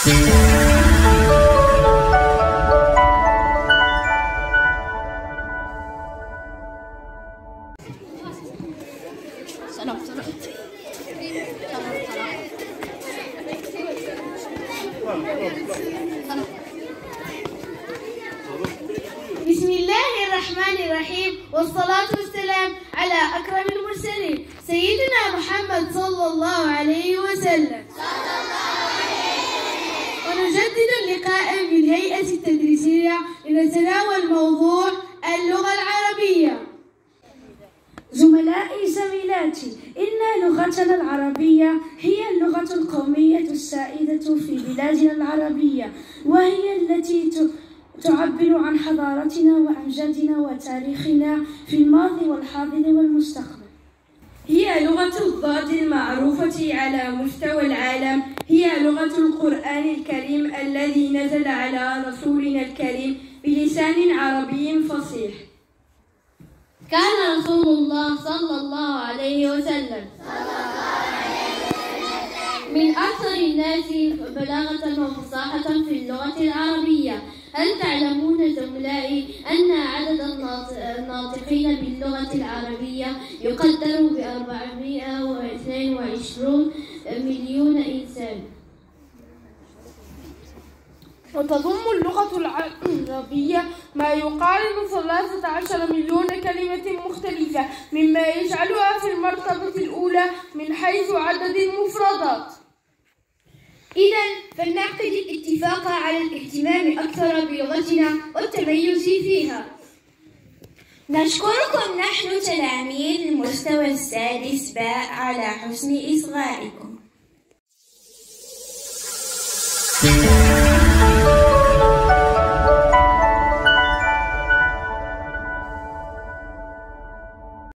بسم الله الرحمن الرحيم، والصلاة والسلام على أكرم المرسلين سيدنا محمد صلى الله عليه وسلم. ونجدد اللقاء بالهيئة التدريسية لنتناول موضوع اللغة العربية. زملائي زميلاتي، إن لغتنا العربية هي اللغة القومية السائدة في بلادنا العربية، وهي التي تعبر عن حضارتنا وأمجادنا وتاريخنا في الماضي والحاضر والمستقبل. هي لغة الضاد المعروفة على مستوى العالم، هي لغة القرآن الكريم الذي نزل على رسولنا الكريم بلسان عربي فصيح. كان رسول الله صلى الله عليه وسلم من أكثر الناس بلاغة وفصاحة في اللغة العربية. هل تعلمون زملائي أن عدد الناطقين باللغة العربية يقدر ب422 مليون إنسان؟ وتضم اللغة العربية ما يقارب 13 مليون كلمة مختلفة، مما يجعلها في المرتبة الأولى من حيث عدد المفردات. إذن فلنعقد الاتفاق على الاهتمام أكثر بلغتنا والتميز فيها. نشكركم نحن تلاميذ المستوى السادس باء على حسن إصغائكم.